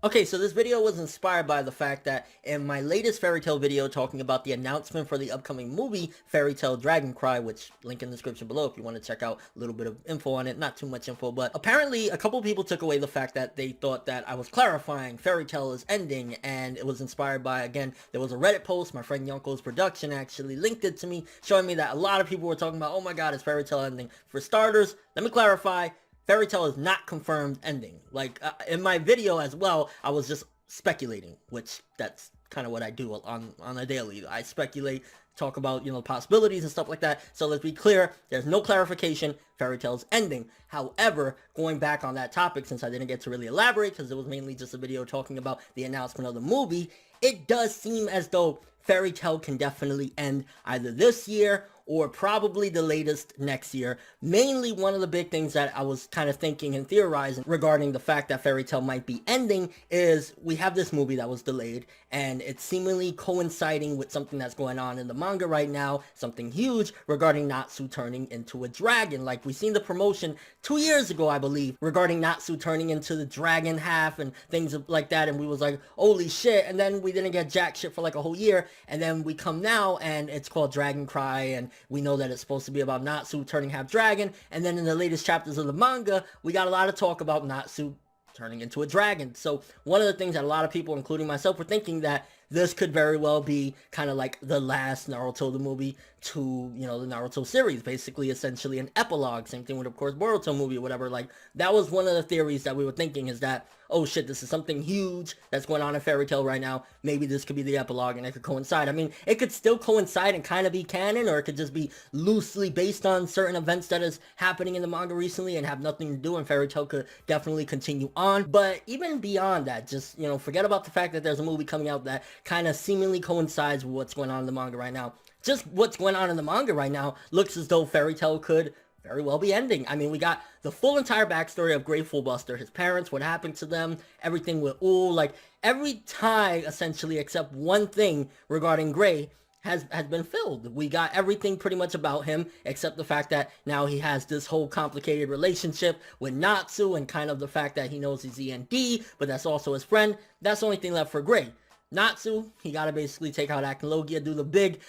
Okay, so this video was inspired by the fact that in my latest Fairy Tail video talking about the announcement for the upcoming movie, Fairy Tail Dragon Cry, which link in the description below if you want to check out a little bit of info on it, not too much info, but apparently a couple people took away the fact that they thought that I was clarifying Fairy Tail is ending, and it was inspired by, again, there was a Reddit post, my friend Yonko's production actually linked it to me, showing me that a lot of people were talking about, oh my god, is Fairy Tail ending? For starters, let me clarify, Fairy Tail is not confirmed ending. Like, in my video as well, I was just speculating, which that's kind of what I do on a daily. I speculate, talk about, possibilities and stuff like that. So let's be clear, there's no clarification, Fairy Tail's ending. However, going back on that topic, since I didn't get to really elaborate, because it was mainly just a video talking about the announcement of the movie, it does seem as though Fairy Tail can definitely end either this year or probably the latest next year. Mainly one of the big things that I was kind of thinking and theorizing regarding the fact that Fairy Tail might be ending is we have this movie that was delayed, and it's seemingly coinciding with something that's going on in the manga right now, something huge regarding Natsu turning into a dragon. Like, we seen the promotion 2 years ago, I believe, regarding Natsu turning into the dragon half and things like that, and we was like, holy shit, and then we didn't get jack shit for like a whole year, and then we come now and it's called Dragon Cry, and we know that it's supposed to be about Natsu turning half dragon, and then in the latest chapters of the manga, we got a lot of talk about Natsu turning into a dragon. So one of the things that a lot of people, including myself, were thinking that this could very well be kind of like the last Naruto the movie to, the Naruto series, basically essentially an epilogue. Same thing with, of course, Boruto movie or whatever. Like, that was one of the theories that we were thinking, is that, oh shit, this is something huge that's going on in Fairy Tail right now. Maybe this could be the epilogue and it could coincide. I mean, it could still coincide and kind of be canon, or it could just be loosely based on certain events that is happening in the manga recently and have nothing to do, and Fairy Tail could definitely continue on. But even beyond that, just, forget about the fact that there's a movie coming out that kind of seemingly coincides with what's going on in the manga right now. Just what's going on in the manga right now looks as though Fairy Tail could very well be ending. I mean, we got the full entire backstory of Grateful Buster, his parents, what happened to them, everything with Ul, like every tie essentially except one thing regarding Gray has been filled. We got everything pretty much about him except the fact that now he has this whole complicated relationship with Natsu, and kind of the fact that he knows he's E.N.D, but that's also his friend. That's the only thing left for Gray. Natsu, he gotta basically take out Acnologia, do the big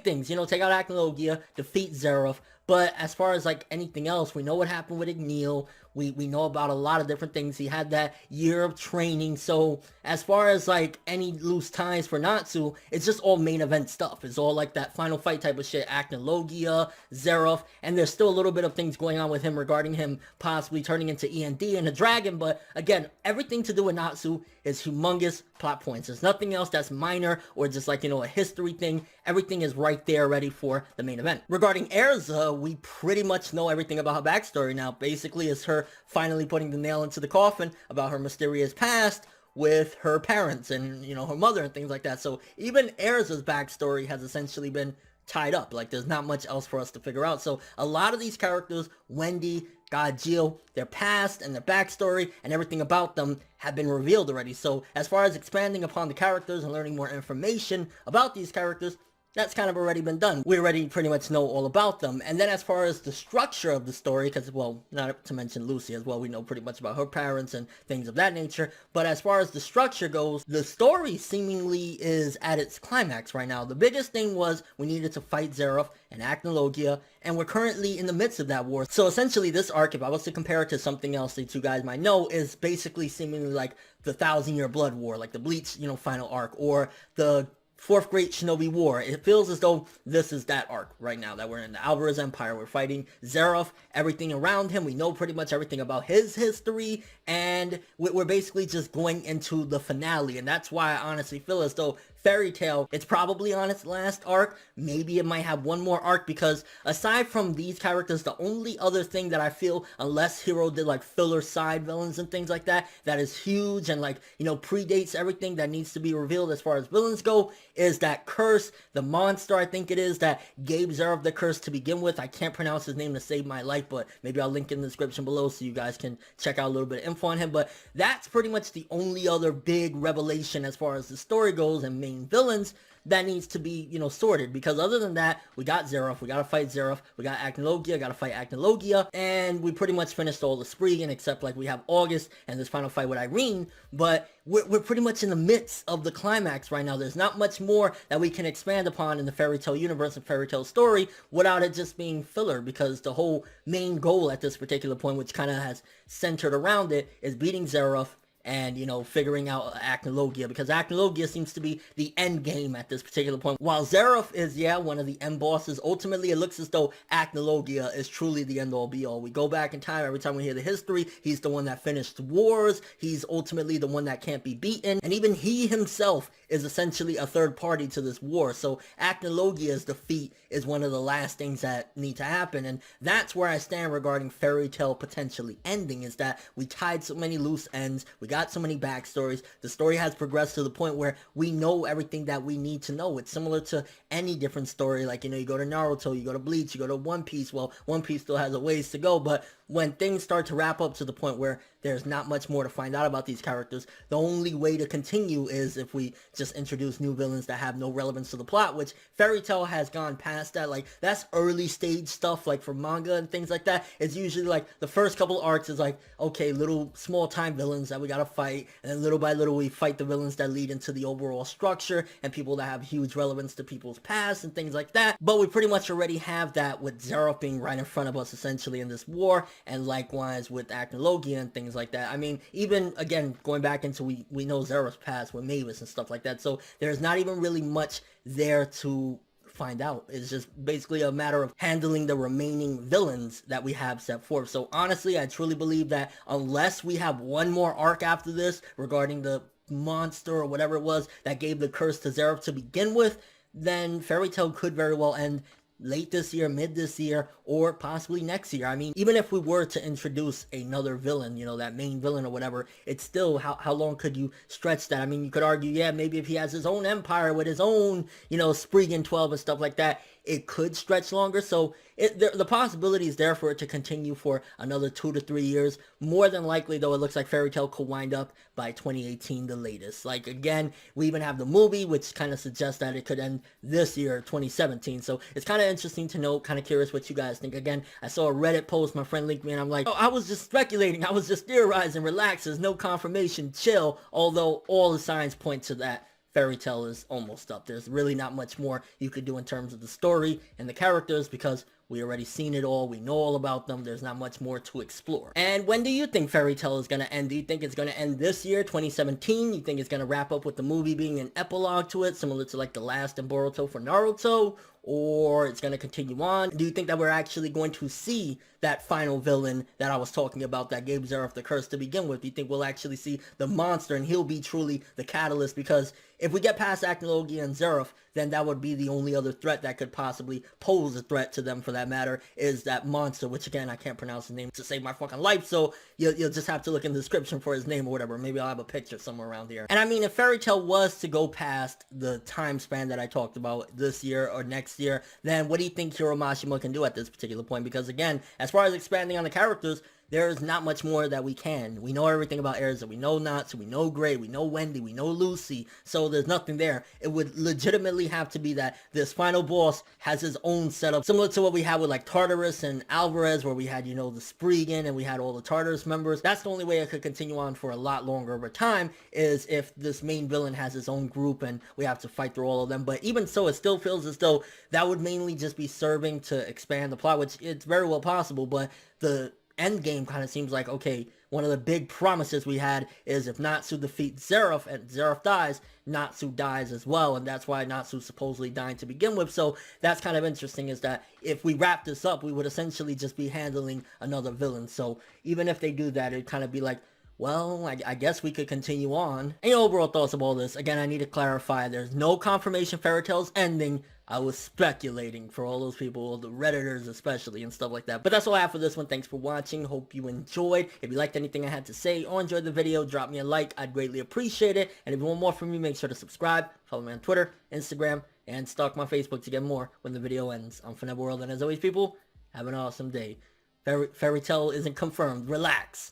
things, take out Acnologia, defeat Zeref. But as far as like anything else, we know what happened with Igneel. We know about a lot of different things. He had that year of training. So as far as like any loose ties for Natsu, it's just all main event stuff. It's all like that final fight type of shit. Acnologia, Zeref, and there's still a little bit of things going on with him regarding him possibly turning into E.N.D and a dragon. But again, everything to do with Natsu is humongous plot points. There's nothing else that's minor or just like, a history thing. Everything is right there ready for the main event. Regarding Erza, we pretty much know everything about her backstory now. Basically, it's her finally putting the nail into the coffin about her mysterious past with her parents and, her mother and things like that. So even Erza's backstory has essentially been tied up. Like, there's not much else for us to figure out. So a lot of these characters, Wendy, Gajeel, their past and their backstory and everything about them have been revealed already. So as far as expanding upon the characters and learning more information about these characters, that's kind of already been done. We already pretty much know all about them. And then as far as the structure of the story, because, well, not to mention Lucy as well, we know pretty much about her parents and things of that nature. But as far as the structure goes, the story seemingly is at its climax right now. The biggest thing was we needed to fight Zeref and Acnologia, and we're currently in the midst of that war. So essentially this arc, if I was to compare it to something else that you guys might know, is basically seemingly like the 1,000-Year Blood War, like the Bleach, final arc, or the Fourth Great Shinobi War. It feels as though this is that arc right now that we're in. The Alvarez Empire. We're fighting Zeref, everything around him. We know pretty much everything about his history, and we're basically just going into the finale. And that's why I honestly feel as though Fairy Tail, it's probably on its last arc. Maybe it might have one more arc, because aside from these characters, the only other thing that I feel, unless Hero did like filler side villains and things like that, that is huge and like, predates everything that needs to be revealed as far as villains go, is that curse, the monster I think it is, that gave Zeref the curse to begin with. I can't pronounce his name to save my life, but maybe I'll link in the description below so you guys can check out a little bit of info on him. But that's pretty much the only other big revelation as far as the story goes and main main villains that needs to be, you know, sorted, because other than that, we got Zeref, we gotta fight Zeref, we got Acnologia, gotta fight Acnologia, and we pretty much finished all the Spriggan, except like we have August and this final fight with Irene, but we're pretty much in the midst of the climax right now. There's not much more that we can expand upon in the Fairy Tail universe and Fairy Tail story without it just being filler, because the whole main goal at this particular point, which kind of has centered around it, is beating Zeref and, you know, figuring out Acnologia, because Acnologia seems to be the end game at this particular point. While Zeref is, yeah, one of the end bosses, ultimately it looks as though Acnologia is truly the end-all be-all. We go back in time, every time we hear the history, he's the one that finished wars, he's ultimately the one that can't be beaten, and even he himself is essentially a third party to this war. So Acnologia's defeat is one of the last things that need to happen, and that's where I stand regarding Fairy Tail potentially ending, is that we tied so many loose ends, we got so many backstories, the story has progressed to the point where we know everything that we need to know. It's similar to any different story, like, you know, you go to Naruto, you go to Bleach, you go to One Piece. Well, One Piece still has a ways to go, but when things start to wrap up to the point where there's not much more to find out about these characters, the only way to continue is if we just introduce new villains that have no relevance to the plot, which Fairy Tail has gone past that. Like, that's early stage stuff, like for manga and things like that. It's usually like the first couple arcs is like, okay, little small time villains that we gotta fight, and then little by little we fight the villains that lead into the overall structure and people that have huge relevance to people's past and things like that. But we pretty much already have that with Zeref being right in front of us essentially in this war, and likewise with Acnologia and things like that. I mean, even again going back into we know Zeref's past with Mavis and stuff like that, so there's not even really much there to find out. It's just basically a matter of handling the remaining villains that we have set forth. So honestly, I truly believe that unless we have one more arc after this regarding the monster or whatever it was that gave the curse to Zeref to begin with, then Fairy Tail could very well end late this year, mid this year, or possibly next year. I mean, even if we were to introduce another villain, you know, that main villain or whatever, it's still, how long could you stretch that? I mean, you could argue, yeah, maybe if he has his own empire with his own, you know, Spriggan 12 and stuff like that, it could stretch longer. So the possibility is there for it to continue for another 2 to 3 years. More than likely, though, it looks like Fairy Tail could wind up by 2018 the latest. Like, again, we even have the movie, which kind of suggests that it could end this year, 2017. So it's kind of interesting to know, kind of curious what you guys think. Again, I saw a Reddit post, my friend linked me, and I'm like, oh, I was just speculating, I was just theorizing, relax, there's no confirmation, chill. Although all the signs point to that Fairy Tail is almost up. There's really not much more you could do in terms of the story and the characters, because we already seen it all. We know all about them. There's not much more to explore. And when do you think Fairy Tail is going to end? Do you think it's going to end this year, 2017? You think it's going to wrap up with the movie being an epilogue to it, similar to like the last in Boruto for Naruto? Or it's going to continue on? Do you think that we're actually going to see that final villain that I was talking about that gave Zeref the curse to begin with? Do you think we'll actually see the monster and he'll be truly the catalyst? Because if we get past Acnologia and Zeref, then that would be the only other threat that could possibly pose a threat to them, for that matter, is that monster, which again, I can't pronounce his name to save my fucking life, so you'll just have to look in the description for his name or whatever. Maybe I'll have a picture somewhere around here. And I mean, if Fairy Tail was to go past the time span that I talked about this year or next year, then what do you think Hiro Mashima can do at this particular point? Because again, as far as expanding on the characters, there's not much more that we can. We know everything about Erza. We know Natsu. We know Gray. We know Wendy. We know Lucy. So there's nothing there. It would legitimately have to be that this final boss has his own setup, similar to what we had with like Tartarus and Alvarez, where we had, you know, the Spriggan and we had all the Tartarus members. That's the only way it could continue on for a lot longer over time, is if this main villain has his own group and we have to fight through all of them. But even so, it still feels as though that would mainly just be serving to expand the plot, which it's very well possible, but the end game kind of seems like, okay, one of the big promises we had is if Natsu defeats Zeref and Zeref dies, Natsu dies as well, and that's why Natsu's supposedly dying to begin with. So that's kind of interesting, is that if we wrap this up, we would essentially just be handling another villain. So even if they do that, it'd kind of be like, well, I guess we could continue on. Any overall thoughts of all this? Again, I need to clarify, there's no confirmation Fairy Tail's ending. I was speculating, for all those people, the Redditors especially, and stuff like that. But that's all I have for this one. Thanks for watching. Hope you enjoyed. If you liked anything I had to say or enjoyed the video, drop me a like. I'd greatly appreciate it. And if you want more from me, make sure to subscribe, follow me on Twitter, Instagram, and stalk my Facebook to get more when the video ends. I'm ForneverWorld, and as always, people, have an awesome day. Fairy Tail isn't confirmed. Relax.